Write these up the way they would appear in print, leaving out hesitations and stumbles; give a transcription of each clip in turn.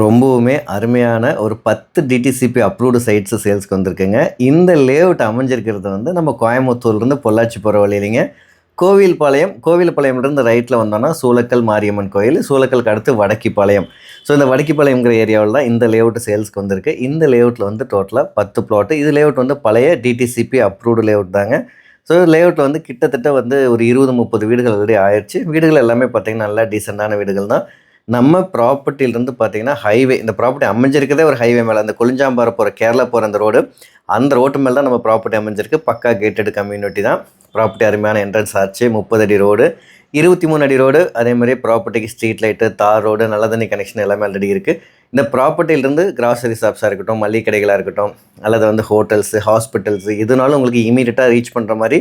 ரொம்பவுமே அருமையான ஒரு 10 டிடிசிபி அப்ரூவ்டு சைட்ஸ் சேல்ஸ்க்கு வந்திருக்குங்க. இந்த லேஅவுட் அமைஞ்சிருக்கிறது வந்து நம்ம கோயம்புத்தூர்லேருந்து பொள்ளாச்சி போகிற வழியிலங்க. கோவில்பாளையம்லேருந்து ரைட்டில் வந்தோம்னா சூலக்கல் மாரியம்மன் கோயில், சூலக்கலுக்கு அடுத்து வடக்கிப்பாளையம். ஸோ இந்த வடக்கிப்பாளையம்ங்கிற ஏரியாவில் தான் இந்த லேஅவுட் சேல்ஸ்க்கு வந்திருக்கு. இந்த லேஅவுட்டில் வந்து டோட்டலாக 10 பிளாட்டு. இது லேஅவுட் வந்து பழைய டிடிசிபி அப்ரூவ்டு லேஅவுட் தாங்க. ஸோ லேஅவுட்டில் வந்து கிட்டத்தட்ட வந்து ஒரு 20-30 வீடுகள் ஆல்ரெடி ஆயிடுச்சு. வீடுகள் எல்லாமே பார்த்திங்கன்னா நல்லா டீசெண்டான வீடுகள் தான். நம்ம ப்ராப்பர்ட்டியிலேருந்து பார்த்தீங்கன்னா ஹைவே, இந்த ப்ராப்பர்ட்டி அமைஞ்சிருக்கிறதே ஒரு ஹைவே மேலே, அந்த கொளிஞ்சாம்பாறை போகிற கேரளா போகிற அந்த ரோடு, அந்த ரோட்டு மேலே தான் நம்ம ப்ராப்பர்ட்டி அமைஞ்சிருக்கு. பக்கா கேட்டட் கம்யூனிட்டி தான். ப்ராப்பர்ட்டி அருமையான என்ட்ரன்ஸ் ஆச்சு, 30 அடி ரோடு, 23 அடி ரோடு. அதேமாதிரி ப்ராப்பர்ட்டிக்கு ஸ்ட்ரீட் லைட்டு, தார் ரோடு, நல்ல தண்ணி கனெக்ஷன் எல்லாமே ஆல்ரெடி இருக்குது. இந்த ப்ராப்பர்ட்டியிலேருந்து கிராசரி ஷாப்ஸாக இருக்கட்டும், மளிகை கடைகளாக இருக்கட்டும், அல்லது வந்து ஹோட்டல்ஸு, ஹாஸ்பிட்டல்ஸு, இதுனாலும் உங்களுக்கு இமீடியட்டாக ரீச் பண்ணுற மாதிரி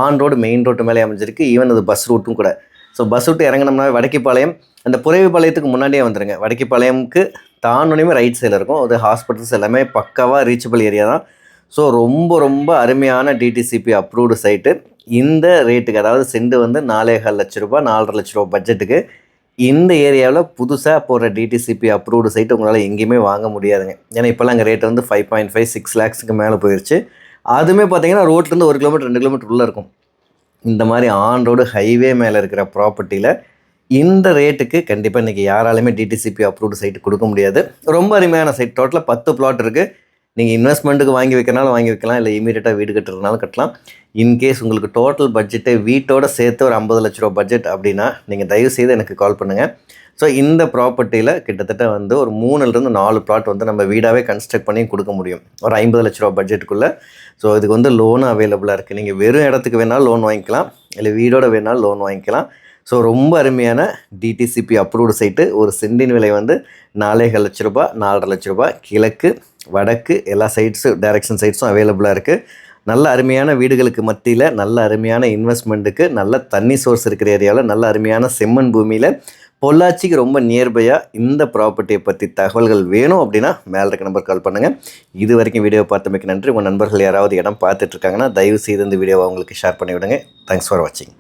ஆன் ரோடு, மெயின் ரோட்டு மேலே அமைஞ்சிருக்கு. ஈவன் அது பஸ் ரூட்டும் கூட. ஸோ பஸ் விட்டு இறங்கினோம்னா வடக்கிப்பாளையம், அந்த புரவிப்பாளையத்துக்கு முன்னாடியே வந்துடுங்க. வடக்கிப்பாளையம்க்கு தாண்டோனையுமே ரைட் சைடில் இருக்கும். அது ஹாஸ்பிட்டல்ஸ் எல்லாமே பக்காவாக ரீச்சபிள் ஏரியா தான். ஸோ ரொம்ப ரொம்ப அருமையான டிடிசிபி அப்ரூவ்டு சைட்டு. இந்த ரேட்டுக்கு, அதாவது செண்டு வந்து 4,15 லட்ச ரூபா, 4,50 லட்ச ரூபா பட்ஜெட்டுக்கு இந்த ஏரியாவில் புதுசாக போடுற டிடிசிபி அப்ரூவ்டு சைட்டு உங்களால் எங்கேயுமே வாங்க முடியாதுங்க. ஏன்னா இப்போல்லாம் அங்கே ரேட் வந்து 5.5-6 லேக்ஸுக்கு மேலே போயிடுச்சு. அதுவுமே பார்த்தீங்கன்னா ரோட்லேருந்து 1 கிலோமீட்டர் 2 கிலோமீட்டர் உள்ளே இருக்கும். இந்த மாதிரி ஆன் ரோடு ஹைவே மேலே இருக்கிற ப்ராப்பர்ட்டியில் இந்த ரேட்டுக்கு கண்டிப்பாக இன்றைக்கி யாராலுமே டிடிசிபி அப்ரூவ்டு சைட்டு கொடுக்க முடியாது. ரொம்ப அருமையான சைட். டோட்டலாக 10 பிளாட் இருக்குது. நீங்கள் இன்வெஸ்ட்மெண்ட்டுக்கு வாங்கி வைக்கிறனாலும் வாங்கி வைக்கலாம், இல்லை இமீடியட்டாக வீடு கட்டுறதுனாலும் கட்டலாம். இன்கேஸ் உங்களுக்கு டோட்டல் பட்ஜெட்டை வீட்டோடு சேர்த்து ஒரு 50 லட்ச ரூபா பட்ஜெட் அப்படின்னா நீங்கள் தயவுசெய்து எனக்கு கால் பண்ணுங்கள். ஸோ இந்த ப்ராப்பர்ட்டியில் கிட்டத்தட்ட வந்து ஒரு 3லேருந்து 4 பிளாட் வந்து நம்ம வீடாகவே கன்ஸ்ட்ரக்ட் பண்ணி கொடுக்க முடியும், ஒரு 50 லட்ச ரூபா பட்ஜெட்டுக்குள்ளே. ஸோ இதுக்கு வந்து லோனும் அவைலபிளாக இருக்குது. நீங்கள் வெறும் இடத்துக்கு வேணாலும் லோன் வாங்கிக்கலாம், இல்லை வீடோட வேணாலும் லோன் வாங்கிக்கலாம். ஸோ ரொம்ப அருமையான டிடிசிபி அப்ரூவ்டு சைட்டு. ஒரு சென்டின் விலை வந்து 4,15 லட்ச ரூபா, 4,50 லட்ச ரூபா. கிழக்கு, வடக்கு எல்லா சைட்ஸு டைரக்ஷன் சைட்ஸும் அவைலபிளாக இருக்குது. நல்ல அருமையான வீடுகளுக்கு மத்தியில், நல்ல அருமையான இன்வெஸ்ட்மெண்ட்டுக்கு, நல்ல தண்ணி சோர்ஸ் இருக்கிற ஏரியாவில், நல்ல அருமையான செம்மண் பூமியில், பொள்ளாச்சிக்கு ரொம்ப நியர்பையாக இந்த ப்ராப்பர்ட்டியை பற்றி தகவல்கள் வேணும் அப்படின்னா மேலே இருக்க நம்பர் கால் பண்ணுங்கள். இது வரைக்கும் வீடியோ பார்த்தமைக்கு நன்றி. உங்கள் நண்பர்கள் யாராவது இடம் பார்த்துட்ருக்காங்கன்னா தயவு செய்து இந்த வீடியோவை அவங்களுக்கு ஷேர் பண்ணி விடுங்க. தேங்க்ஸ் ஃபார் வாட்சிங்.